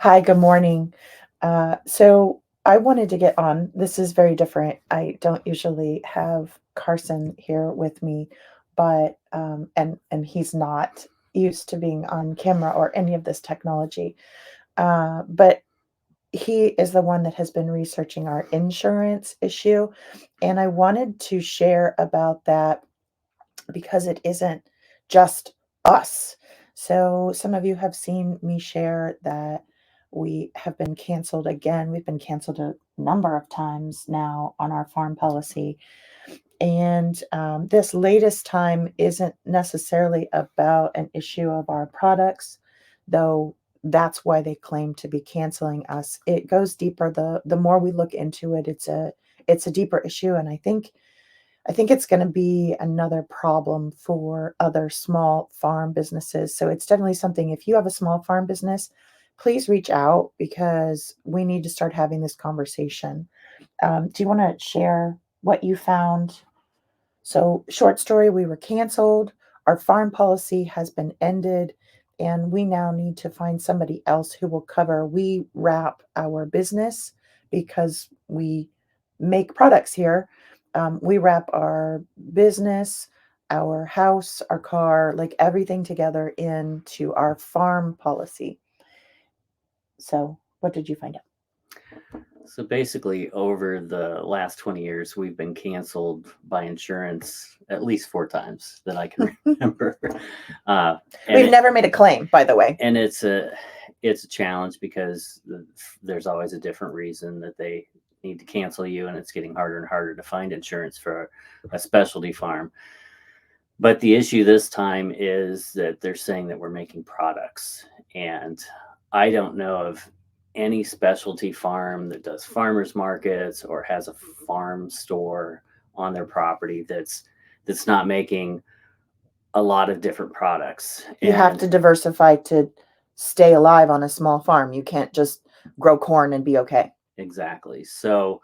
Hi, good morning. So I wanted to get on. This is very different. I don't usually have Carson here with me, but and he's not used to being on camera or any of this technology. But he is the one that has been researching our insurance issue, and I wanted to share about that because it isn't just us. So, some of you have seen me share that we have been canceled again. We've been canceled a number of times now on our farm policy. And this latest time isn't necessarily about an issue of our products, though that's why they claim to be canceling us. It goes deeper. The more we look into it, it's a deeper issue, and I think it's going to be another problem for other small farm businesses. So it's definitely something, if you have a small farm business, please reach out because we need to start having this conversation. Do you want to share what you found? So, short story, we were canceled. Our farm policy has been ended, and we now need to find somebody else who will cover. We wrap our business because we make products here. We wrap our business, our house, our car, like everything together into our farm policy. So, what did you find out? So basically, over the last 20 years, we've been canceled by insurance at least four times that I can remember. Uh, and We've it, never made a claim, by the way. and it's a challenge because there's always a different reason that they need to cancel you, and it's getting harder and harder to find insurance for a specialty farm. But the issue this time is that they're saying that we're making products. And I don't know of any specialty farm that does farmers markets or has a farm store on their property that's not making a lot of different products. You have And to diversify to stay alive on a small farm. You can't just grow corn and be okay. exactly. So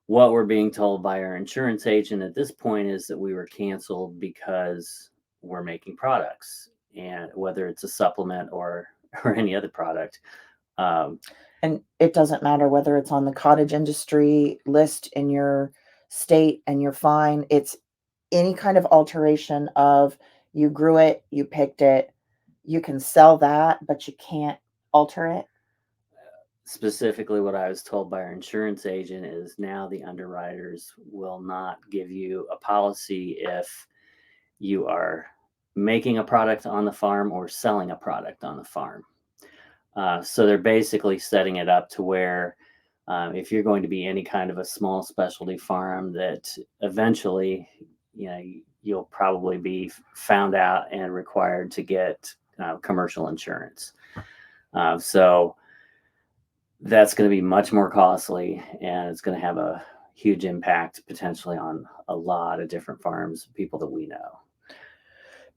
what we're being told by our insurance agent at this point is that we were canceled because we're making products, and whether it's a supplement or any other product. um, And it doesn't matter whether it's on the cottage industry list in your state and you're fine. It's any kind of alteration of you grew it, you picked it, you can sell that, but you can't alter it. Specifically, what I was told by our insurance agent is now the underwriters will not give you a policy if you are making a product on the farm or selling a product on the farm. So they're basically setting it up to where if you're going to be any kind of a small specialty farm, that eventually, you know, you'll probably be found out and required to get commercial insurance. So that's going to be much more costly, and it's going to have a huge impact potentially on a lot of different farms, people that we know.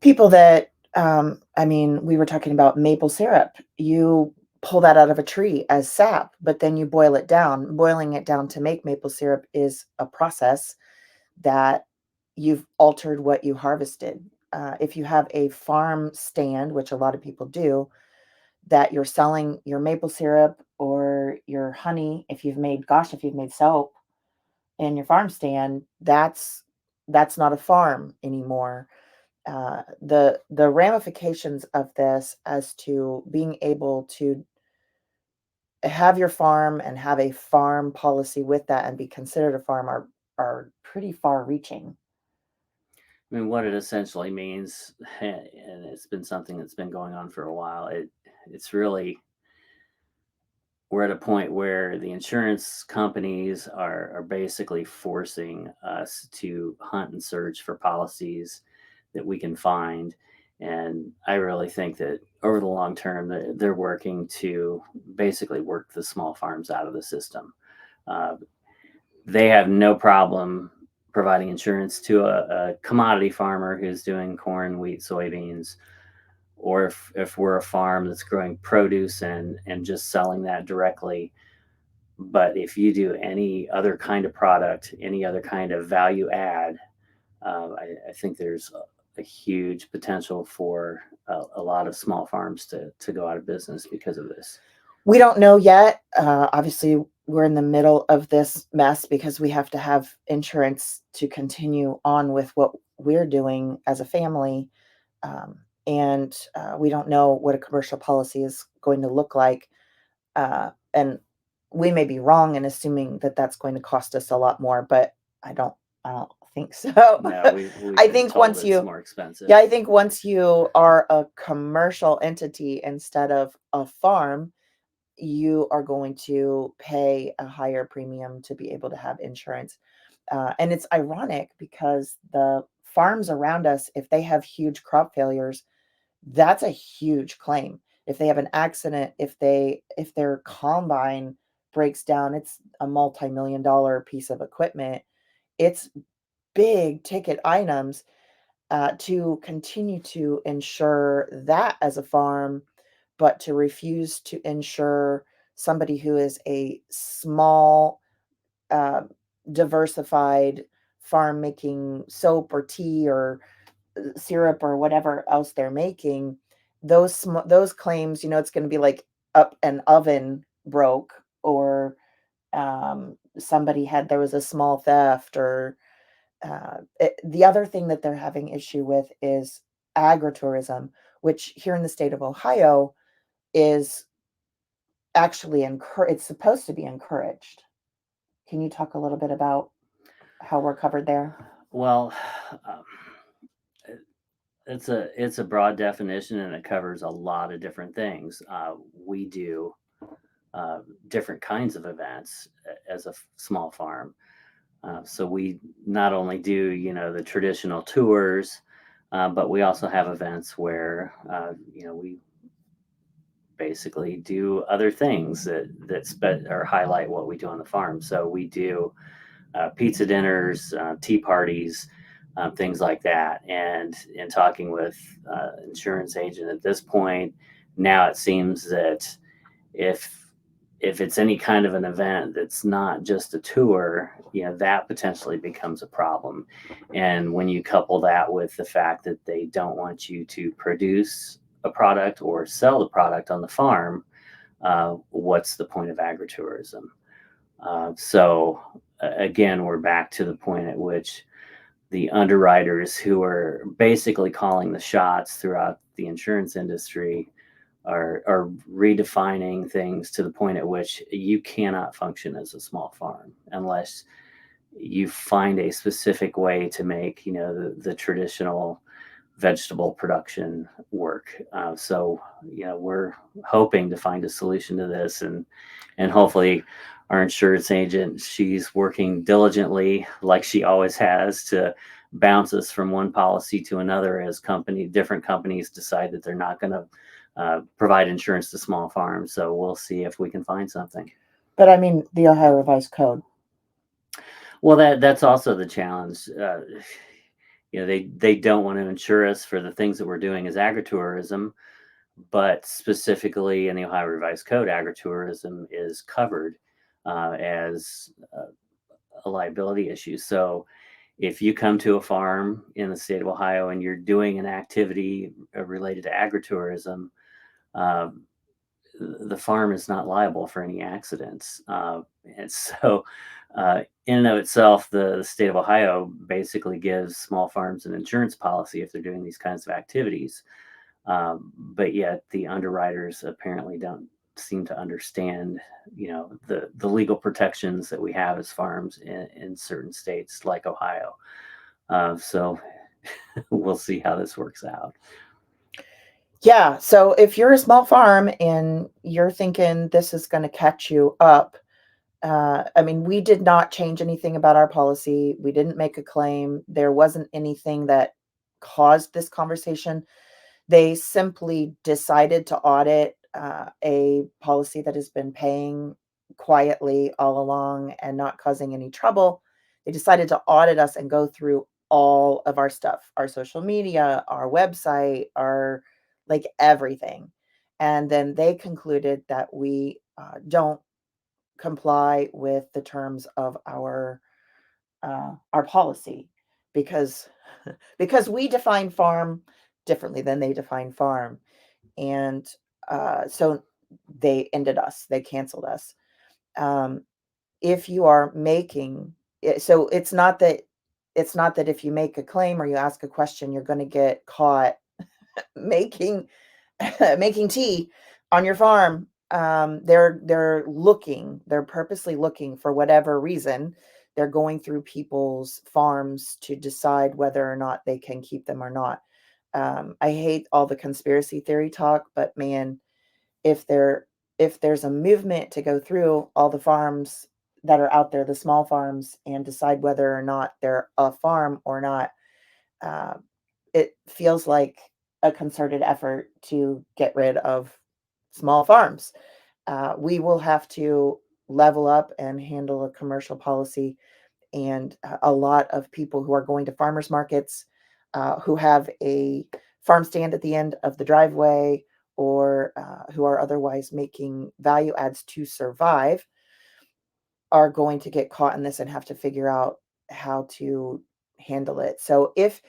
People that, I mean, we were talking about maple syrup. You pull that out of a tree as sap, but then you boil it down. Boiling it down to make maple syrup is a process that you've altered what you harvested. If you have a farm stand, which a lot of people do, that you're selling your maple syrup or your honey, if you've made soap in your farm stand, that's not a farm anymore. The ramifications of this as to being able to have your farm and have a farm policy with that and be considered a farm are pretty far reaching. I mean, what it essentially means, and it's been something that's been going on for a while. It's really, we're at a point where the insurance companies are basically forcing us to hunt and search for policies that we can find. And I really think that over the long term, they're working to basically work the small farms out of the system. Uh, they have no problem providing insurance to a commodity farmer who's doing corn, wheat, soybeans, or if we're a farm that's growing produce and just selling that directly. But if you do any other kind of product, any other kind of value add, I think there's a huge potential for a lot of small farms to go out of business because of this. We don't know yet. Obviously, we're in the middle of this mess because we have to have insurance to continue on with what we're doing as a family. And we don't know what a commercial policy is going to look like. And we may be wrong in assuming that that's going to cost us a lot more, but I don't, I don't think so. No, we've I been think told once it's you, more expensive. yeah, I think once you are a commercial entity instead of a farm, you are going to pay a higher premium to be able to have insurance. And it's ironic because the farms around us, if they have huge crop failures, that's a huge claim. If they have an accident, if their combine breaks down, it's a multi-million dollar piece of equipment. It's big ticket items. To continue to insure that as a farm, but to refuse to insure somebody who is a small, uh, diversified farm making soap or tea or syrup or whatever else they're making, those claims, it's going to be like up an oven broke, or somebody had there was a small theft, or the other thing that they're having issue with is agritourism, which here in the state of Ohio is actually it's supposed to be encouraged. Can you talk a little bit about how we're covered there? Well, um, it's a broad definition and it covers a lot of different things. We do uh, different kinds of events as a small farm. So we not only do the traditional tours, but we also have events where we basically do other things or highlight what we do on the farm. So we do pizza dinners, tea parties, things like that. And in talking with insurance agent at this point, now it seems that if if it's any kind of an event that's not just a tour, that potentially becomes a problem. And when you couple that with the fact that they don't want you to produce a product or sell the product on the farm, what's the point of agritourism? Again, we're back to the point at which the underwriters who are basically calling the shots throughout the insurance industry are redefining things to the point at which you cannot function as a small farm unless you find a specific way to make the traditional vegetable production work. So we're hoping to find a solution to this, and hopefully our insurance agent, she's working diligently like she always has to bounce us from one policy to another as different companies decide that they're not going to provide insurance to small farms. So we'll see if we can find something. But I mean, the Ohio Revised Code. Well, that's also the challenge. They don't want to insure us for the things that we're doing as agritourism, but specifically in the Ohio Revised Code, agritourism is covered as a liability issue. So if you come to a farm in the state of Ohio and you're doing an activity related to agritourism, uh, the farm is not liable for any accidents. And so, in and of itself, the state of Ohio basically gives small farms an insurance policy if they're doing these kinds of activities. But yet, the underwriters apparently don't seem to understand, the legal protections that we have as farms in certain states like Ohio. So we'll see how this works out. Yeah, so if you're a small farm and you're thinking this is going to catch you up, I mean, we did not change anything about our policy. We didn't make a claim. There wasn't anything that caused this conversation. They simply decided to audit a policy that has been paying quietly all along and not causing any trouble. They decided to audit us and go through all of our stuff, our social media, our website, our like everything. And then they concluded that we don't comply with the terms of our policy, because because we define farm differently than they define farm. And so they ended us, they canceled us. Um, if you are making it, so it's not that if you make a claim or you ask a question, you're going to get caught making making tea on your farm. They're looking, they're purposely looking for whatever reason. They're going through people's farms to decide whether or not they can keep them or not. I hate all the conspiracy theory talk, but man, if there if there's a movement to go through all the farms that are out there, the small farms, and decide whether or not they're a farm or not, uh, it feels like a concerted effort to get rid of small farms. We will have to level up and handle a commercial policy, and a lot of people who are going to farmers markets, who have a farm stand at the end of the driveway, or who are otherwise making value adds to survive, are going to get caught in this and have to figure out how to handle it. So if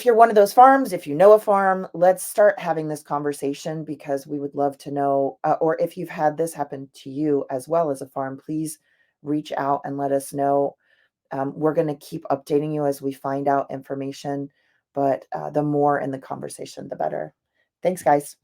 you're one of those farms, if you know a farm, let's start having this conversation, because we would love to know, or if you've had this happen to you as well as a farm, please reach out and let us know. We're going to keep updating you as we find out information, but the more in the conversation, the better. Thanks, guys.